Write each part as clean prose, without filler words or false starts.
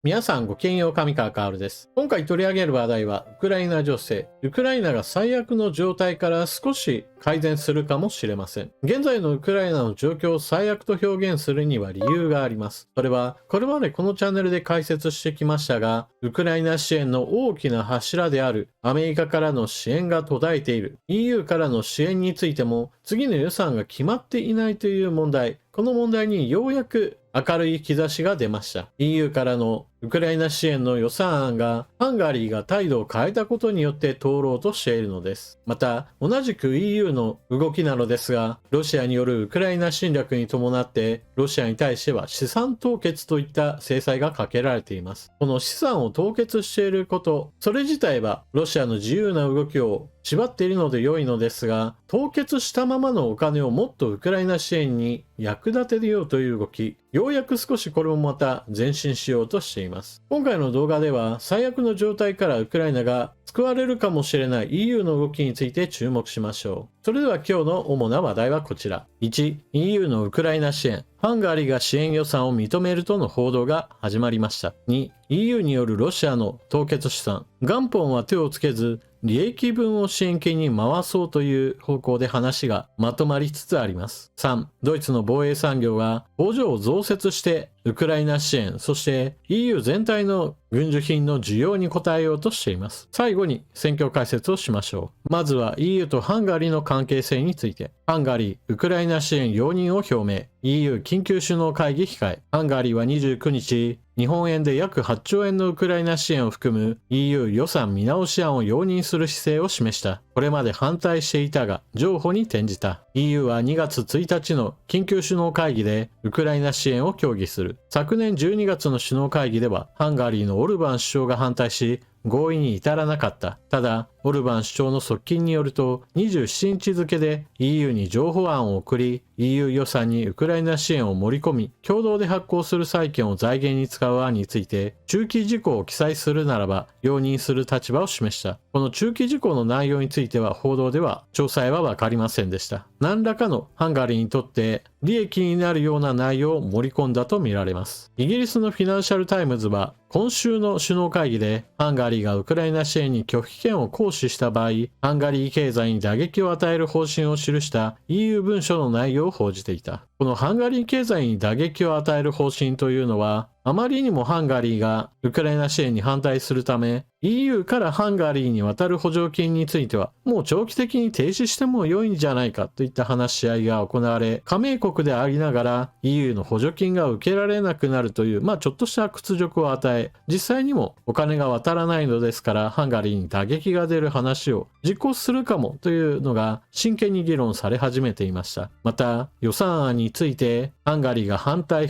皆さんごきげんよう、上川薫です。今回取り上げる話題はウクライナ情勢。ウクライナが最悪の状態から少し改善するかもしれません。現在のウクライナの状況を最悪と表現するには理由があります。それはこれまでこのチャンネルで解説してきましたが、ウクライナ支援の大きな柱であるアメリカからの支援が途絶えている EU からの支援についても次の予算が決まっていないという問題。この問題にようやく明るい兆しが出ました。EU からのウクライナ支援の予算案がハンガリーが態度を変えたことによって通ろうとしているのです。また、同じく EU の動きなのですが、ロシアによるウクライナ侵略に伴って、ロシアに対しては資産凍結といった制裁がかけられています。この資産を凍結していること、それ自体はロシアの自由な動きを縛っているので良いのですが、凍結したままのお金をもっとウクライナ支援に役立てようという動き、ようやく少しこれもまた前進しようとしています。今回の動画では最悪の状態からウクライナが救われるかもしれない EU の動きについて注目しましょう。それでは今日の主な話題はこちら。1、EU のウクライナ支援。ハンガリーが支援予算を認めるとの報道が始まりました。2、EU によるロシアの凍結資産。元本は手をつけず、利益分を支援金に回そうという方向で話がまとまりつつあります。3、ドイツの防衛産業が工場を増設してウクライナ支援、そして EU 全体の軍需品の需要に応えようとしています。最後に戦況解説をしましょう。まずは EU とハンガリーの関係性について。ハンガリー、ウクライナ支援容認を表明。EU 緊急首脳会議控え。ハンガリーは29日、日本円で約8兆円のウクライナ支援を含む EU 予算見直し案を容認する姿勢を示した。これまで反対していたが、譲歩に転じた。EU は2月1日の緊急首脳会議でウクライナ支援を協議する。昨年12月の首脳会議では、ハンガリーのオルバン首相が反対し、合意に至らなかった。ただ、オルバン首相の側近によると、27日付で EU に譲歩案を送り、EU 予算にウクライナ支援を盛り込み、共同で発行する債券を財源に使う案について、中期事項を記載するならば、容認する立場を示した。この中期事項の内容については、報道では詳細はわかりませんでした。何らかのハンガリーにとって利益になるような内容を盛り込んだとみられます。イギリスのフィナンシャルタイムズは、今週の首脳会議でハンガリーがウクライナ支援に拒否権を行使した場合、ハンガリー経済に打撃を与える方針を記した EU 文書の内容を報じていた。このハンガリー経済に打撃を与える方針というのは、あまりにもハンガリーがウクライナ支援に反対するため、EU からハンガリーに渡る補助金については、もう長期的に停止しても良いんじゃないかといった話し合いが行われ、加盟国でありながら EU の補助金が受けられなくなるという、ちょっとした屈辱を与え、実際にもお金が渡らないのですから、ハンガリーに打撃が出る話を実行するかもというのが真剣に議論され始めていました。また、予算案について、ハンガリーが反対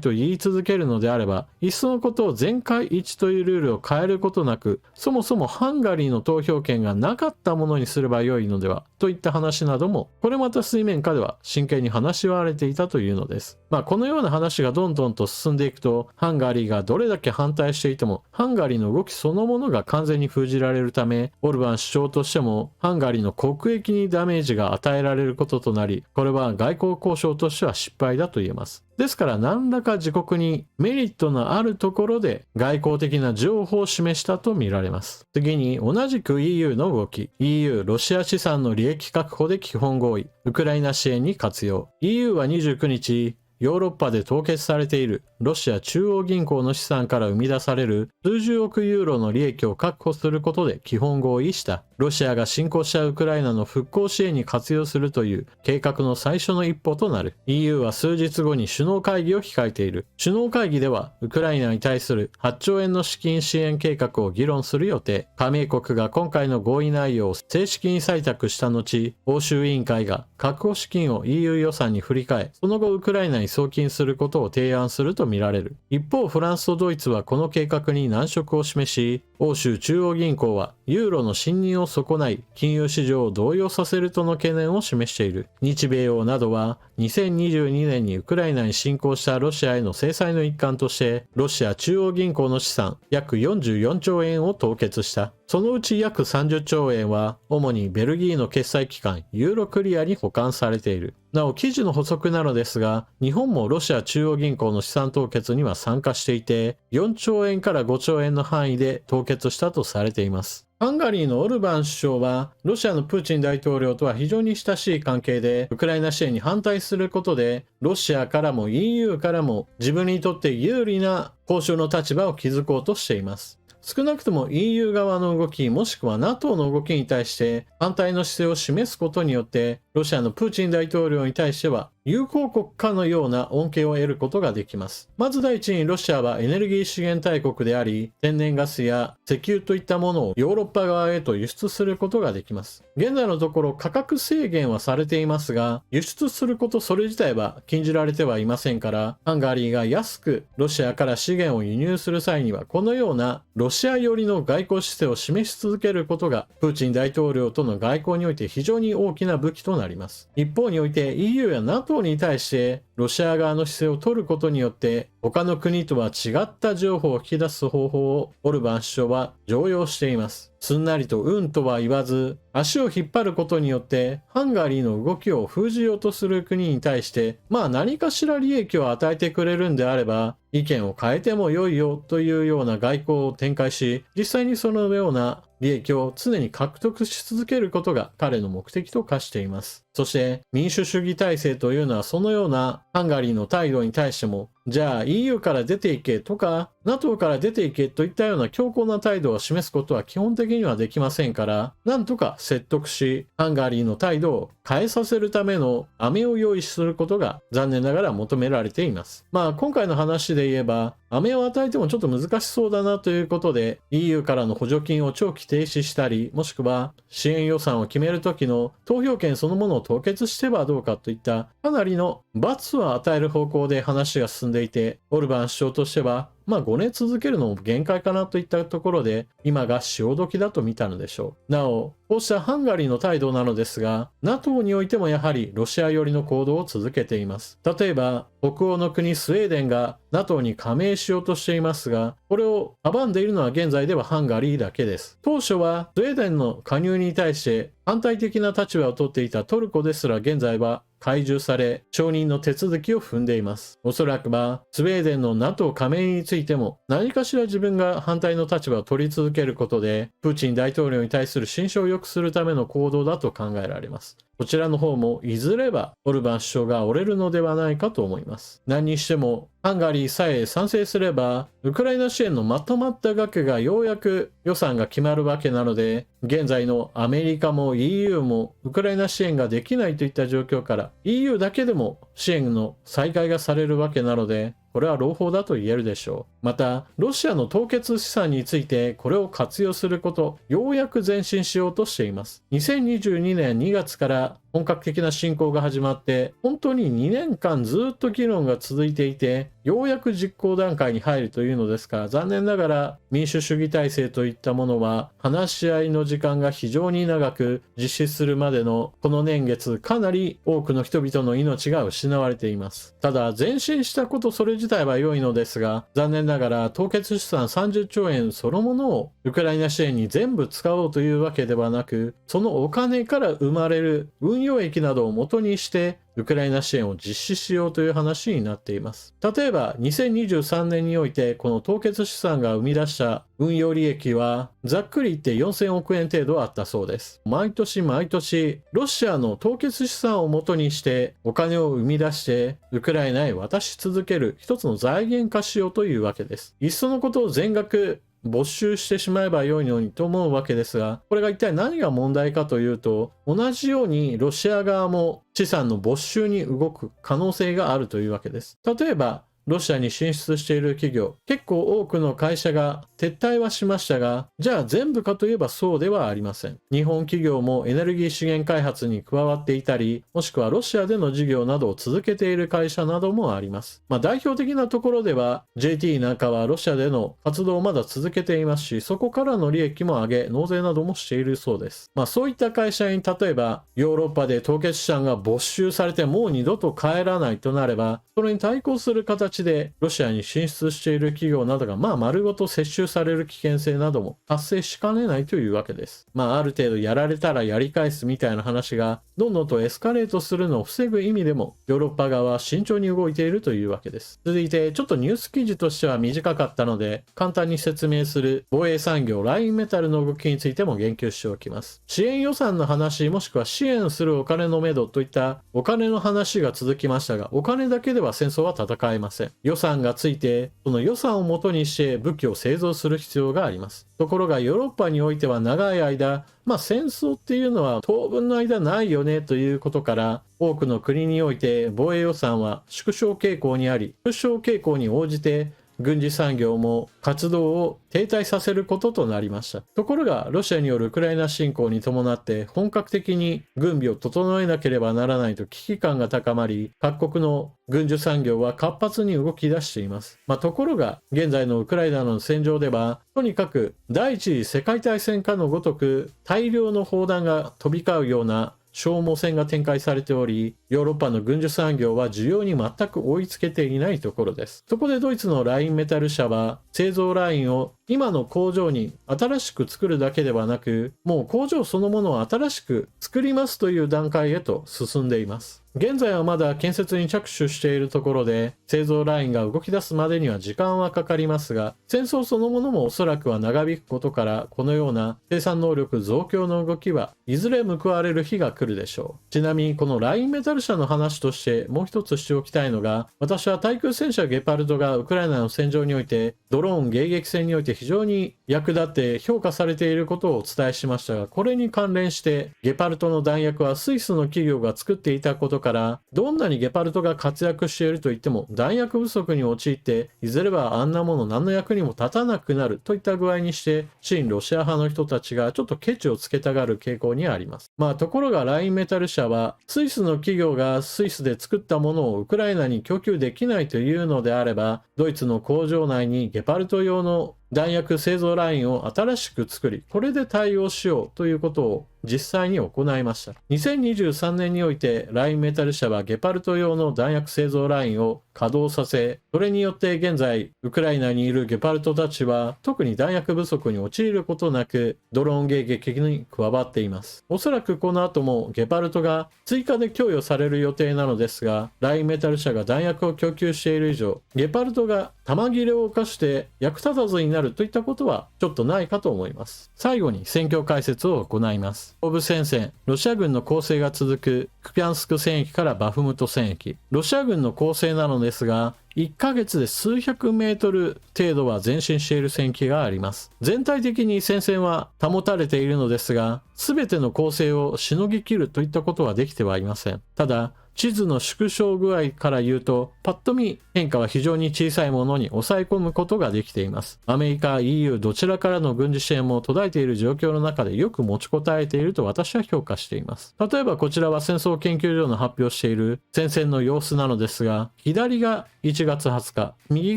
と言い続けるのであれば、いっそのことを全会一致というルールを変えることなく、そもそもハンガリーの投票権がなかったものにすればよいのではといった話なども、これまた水面下では真剣に話し合われていたというのです。このような話がどんどんと進んでいくと、ハンガリーがどれだけ反対していても、ハンガリーの動きそのものが完全に封じられるため、オルバン首相としても、ハンガリーの国益にダメージが与えられることとなり、これは外交交渉としては失敗だと言えます。ですから何らか自国にメリットのあるところで外交的な譲歩を示したと見られます。次に同じく EU の動き。EU ロシア資産の利益確保で基本合意。ウクライナ支援に活用。EU は29日、ヨーロッパで凍結されているロシア中央銀行の資産から生み出される数十億ユーロの利益を確保することで基本合意した。ロシアが侵攻したウクライナの復興支援に活用するという計画の最初の一歩となる。EU は数日後に首脳会議を控えている。首脳会議ではウクライナに対する8兆円の資金支援計画を議論する予定。加盟国が今回の合意内容を正式に採択した後、欧州委員会が確保資金を EU 予算に振り替え、その後ウクライナに送金することを提案するとみられる。一方、フランスとドイツはこの計画に難色を示し、欧州中央銀行はユーロの信任を損ない金融市場を動揺させるとの懸念を示している。日米欧などは2022年にウクライナに侵攻したロシアへの制裁の一環として、ロシア中央銀行の資産約44兆円を凍結した。そのうち約30兆円は主にベルギーの決済機関ユーロクリアに保管されている。なお、記事の補足なのですが、日本もロシア中央銀行の資産凍結には参加していて、4兆円から5兆円の範囲で凍結したとされています。ハンガリーのオルバン首相は、ロシアのプーチン大統領とは非常に親しい関係で、ウクライナ支援に反対することで、ロシアからも EU からも自分にとって有利な交渉の立場を築こうとしています。少なくとも EU 側の動きもしくは NATO の動きに対して反対の姿勢を示すことによってロシアのプーチン大統領に対しては友好国家のような恩恵を得ることができます。まず第一にロシアはエネルギー資源大国であり天然ガスや石油といったものをヨーロッパ側へと輸出することができます。現在のところ価格制限はされていますが輸出することそれ自体は禁じられてはいませんからハンガリーが安くロシアから資源を輸入する際にはこのようなロシア寄りの外交姿勢を示し続けることがプーチン大統領との外交において非常に大きな武器となります。一方において EU や NATO に対してロシア側の姿勢を取ることによって他の国とは違った情報を引き出す方法をオルバン首相は常用しています。すんなりとうんとは言わず足を引っ張ることによってハンガリーの動きを封じようとする国に対して何かしら利益を与えてくれるんであれば意見を変えても良いよというような外交を展開し実際にそのような利益を常に獲得し続けることが彼の目的と化しています。そして民主主義体制というのはそのようなハンガリーの態度に対してもじゃあ EU から出ていけとか NATO から出ていけといったような強硬な態度を示すことは基本的にはできませんからなんとか説得しハンガリーの態度を変えさせるための飴を用意することが残念ながら求められています。今回の話で言えば飴を与えてもちょっと難しそうだなということで EU からの補助金を長期停止したりもしくは支援予算を決める時の投票権そのものを凍結してはどうかといったかなりの罰を与える方向で話が進んでいてオルバン首相としては5年続けるのも限界かなといったところで今が潮時だと見たのでしょう。なおこうしたハンガリーの態度なのですが NATO においてもやはりロシア寄りの行動を続けています。例えば北欧の国スウェーデンが NATO に加盟しようとしていますがこれを阻んでいるのは現在ではハンガリーだけです。当初はスウェーデンの加入に対して反対的な立場を取っていたトルコですら現在は開示され承認の手続きを踏んでいます。おそらくはスウェーデンの NATO 加盟についても何かしら自分が反対の立場を取り続けることでプーチン大統領に対する心証を良くするための行動だと考えられます。こちらの方もいずれはオルバン首相が折れるのではないかと思います。何にしてもハンガリーさえ賛成すればウクライナ支援のまとまった額がようやく予算が決まるわけなので現在のアメリカも EU もウクライナ支援ができないといった状況から EU だけでも支援の再開がされるわけなのでこれは朗報だと言えるでしょう。またロシアの凍結資産についてこれを活用することようやく前進しようとしています。2022年2月から本格的な侵攻が始まって本当に2年間ずっと議論が続いていてようやく実行段階に入るというのですから残念ながら民主主義体制といったものは話し合いの時間が非常に長く実施するまでのこの年月かなり多くの人々の命が失われています。ただ前進したことそれ自体は良いのですが残念ながら凍結資産30兆円そのものをウクライナ支援に全部使おうというわけではなくそのお金から生まれる運用益などを元にしてウクライナ支援を実施しようという話になっています。例えば2023年においてこの凍結資産が生み出した運用利益はざっくり言って4000億円程度あったそうです。毎年毎年ロシアの凍結資産を元にしてお金を生み出してウクライナへ渡し続ける一つの財源化しようというわけです。いっそのことを全額没収してしまえばよいのにと思うわけですがこれが一体何が問題かというと同じようにロシア側も資産の没収に動く可能性があるというわけです。例えばロシアに進出している企業結構多くの会社が撤退はしましたがじゃあ全部かといえばそうではありません。日本企業もエネルギー資源開発に加わっていたりもしくはロシアでの事業などを続けている会社などもあります。代表的なところでは JT なんかはロシアでの活動をまだ続けていますしそこからの利益も上げ納税などもしているそうです。そういった会社に例えばヨーロッパで凍結資産が没収されてもう二度と帰らないとなればそれに対抗する形形でロシアに進出している企業などが丸ごと接収される危険性なども発生しかねないというわけです。ある程度やられたらやり返すみたいな話がどんどんとエスカレートするのを防ぐ意味でもヨーロッパ側は慎重に動いているというわけです。続いてちょっとニュース記事としては短かったので簡単に説明する防衛産業ラインメタルの動きについても言及しておきます。支援予算の話もしくは支援するお金のめどといったお金の話が続きましたが、お金だけでは戦争は戦えません。予算がついてその予算をもとにして武器を製造する必要があります。ところがヨーロッパにおいては長い間戦争っていうのは当分の間ないよねということから多くの国において防衛予算は縮小傾向にあり、縮小傾向に応じて軍事産業も活動を停滞させることとなりました。ところがロシアによるウクライナ侵攻に伴って本格的に軍備を整えなければならないと危機感が高まり、各国の軍需産業は活発に動き出しています。ところが現在のウクライナの戦場ではとにかく第一次世界大戦かのごとく大量の砲弾が飛び交うような消耗戦が展開されており、ヨーロッパの軍需産業は需要に全く追いつけていないところです。そこでドイツのラインメタル社は製造ラインを今の工場に新しく作るだけではなく、もう工場そのものを新しく作りますという段階へと進んでいます。現在はまだ建設に着手しているところで、製造ラインが動き出すまでには時間はかかりますが、戦争そのものもおそらくは長引くことから、このような生産能力増強の動きはいずれ報われる日が来るでしょう。ちなみにこのラインメタル社の話としてもう一つしておきたいのが、私は対空戦車ゲパルトがウクライナの戦場においてドローン迎撃戦において非常に役立って評価されていることをお伝えしましたが、これに関連してゲパルトの弾薬はスイスの企業が作っていたことから、どんなにゲパルトが活躍していると言っても弾薬不足に陥っていずれはあんなもの何の役にも立たなくなるといった具合にして親ロシア派の人たちがちょっとケチをつけたがる傾向にあります。ところがラインメタル社はスイスの企業がスイスで作ったものをウクライナに供給できないというのであれば、ドイツの工場内にゲパルト用の弾薬製造ラインを新しく作り、これで対応しようということを実際に行いました。2023年においてラインメタル社はゲパルト用の弾薬製造ラインを稼働させ、それによって現在ウクライナにいるゲパルトたちは特に弾薬不足に陥ることなくドローン迎撃に加わっています。おそらくこの後もゲパルトが追加で供与される予定なのですが、ラインメタル社が弾薬を供給している以上、ゲパルトが弾切れを犯して役立たずになるといったことはちょっとないかと思います。最後に戦況解説を行います。東部戦線、ロシア軍の攻勢が続くクピャンスク戦役からバフムト戦役。ロシア軍の攻勢なのですが、1ヶ月で数百メートル程度は前進している戦域があります。全体的に戦線は保たれているのですが、全ての攻勢をしのぎ切るといったことはできてはいません。ただ、地図の縮小具合から言うと、パッと見変化は非常に小さいものに抑え込むことができています。アメリカ、EU どちらからの軍事支援も途絶えている状況の中でよく持ちこたえていると私は評価しています。例えばこちらは戦争研究所の発表している戦線の様子なのですが、左が1月20日、右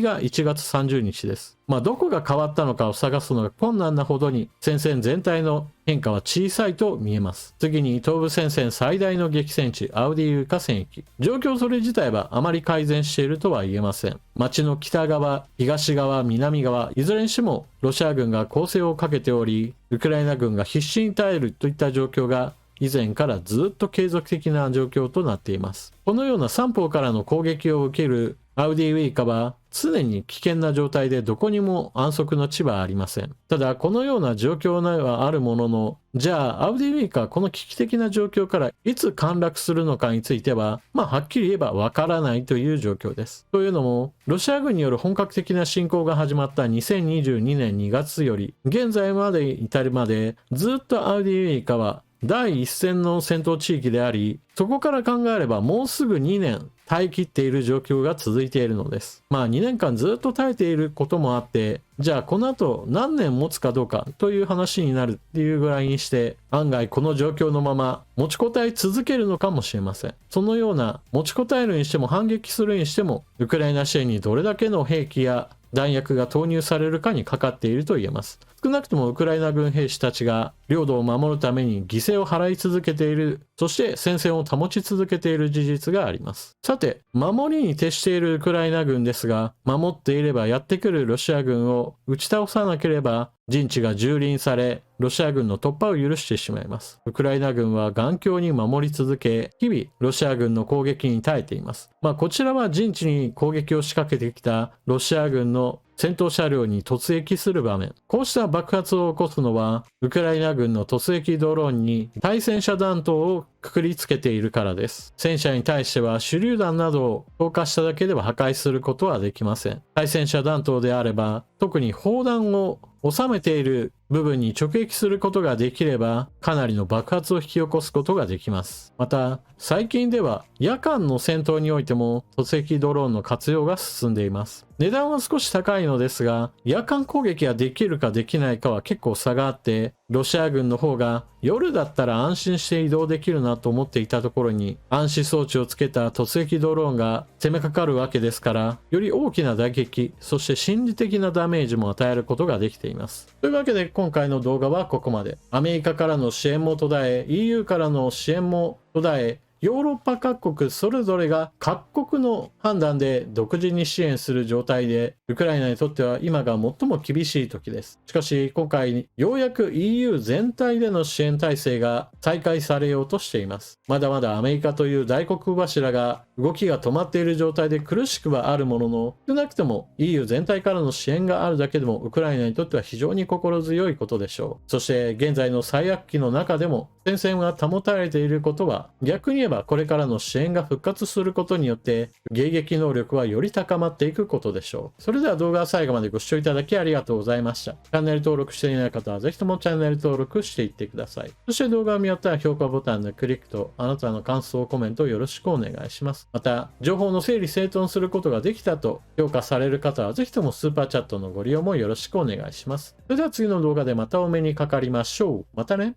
が1月30日です。どこが変わったのかを探すのが困難なほどに戦線全体の変化は小さいと見えます。次に東部戦線最大の激戦地アウディーウカ戦役。状況それ自体はあまり改善しているとは言えません。町の北側、東側、南側、いずれにしてもロシア軍が攻勢をかけており、ウクライナ軍が必死に耐えるといった状況が以前からずっと継続的な状況となっています。このような三方からの攻撃を受けるアウディウィーカは常に危険な状態でどこにも安息の地はありません。ただこのような状況ではあるものの、じゃあアウディウィーカはこの危機的な状況からいつ陥落するのかについてははっきり言えばわからないという状況です。というのもロシア軍による本格的な侵攻が始まった2022年2月より現在まで至るまでずっとアウディウィーカは第一線の戦闘地域であり、そこから考えればもうすぐ2年耐え切っている状況が続いているのです。2年間ずっと耐えていることもあって、じゃあこの後何年持つかどうかという話になるっていうぐらいにして、案外この状況のまま持ちこたえ続けるのかもしれません。そのような持ちこたえるにしても反撃するにしても、ウクライナ支援にどれだけの兵器や弾薬が投入されるかにかかっていると言えます。少なくともウクライナ軍兵士たちが領土を守るために犠牲を払い続けている、そして戦線を保ち続けている事実があります。さて、守りに徹しているウクライナ軍ですが、守っていればやってくるロシア軍を打ち倒さなければ陣地が蹂躙され、ロシア軍の突破を許してしまいます。ウクライナ軍は頑強に守り続け、日々ロシア軍の攻撃に耐えています。こちらは陣地に攻撃を仕掛けてきたロシア軍の戦闘車両に突撃する場面。こうした爆発を起こすのは、ウクライナ軍の突撃ドローンに対戦車弾頭をくくりつけているからです。戦車に対しては手榴弾などを投下しただけでは破壊することはできません。対戦車弾頭であれば、特に砲弾を収めている部分に直撃することができれば、かなりの爆発を引き起こすことができます。また、最近では夜間の戦闘においても突撃ドローンの活用が進んでいます。値段は少し高いのですが、夜間攻撃ができるかできないかは結構差があって、ロシア軍の方が夜だったら安心して移動できるなと思っていたところに、暗視装置をつけた突撃ドローンが攻めかかるわけですから、より大きな打撃、そして心理的なダメージも与えることができています。というわけで今回の動画はここまで。アメリカからの支援も途絶え、EU からの支援も途絶え、ヨーロッパ各国それぞれが各国の判断で独自に支援する状態で、ウクライナにとっては今が最も厳しい時です。しかし今回ようやく EU 全体での支援体制が再開されようとしています。まだまだアメリカという大黒柱が動きが止まっている状態で苦しくはあるものの、少なくとも EU 全体からの支援があるだけでもウクライナにとっては非常に心強いことでしょう。そして現在の最悪期の中でも戦線が保たれていることは、逆に言えばこれからの支援が復活することによって迎撃能力はより高まっていくことでしょう。それでは動画は最後までご視聴いただきありがとうございました。チャンネル登録していない方はぜひともチャンネル登録していってください。そして動画を見終わったら評価ボタンのクリックとあなたの感想コメントをよろしくお願いします。また情報の整理整頓することができたと評価される方はぜひともスーパーチャットのご利用もよろしくお願いします。それでは次の動画でまたお目にかかりましょう。またね。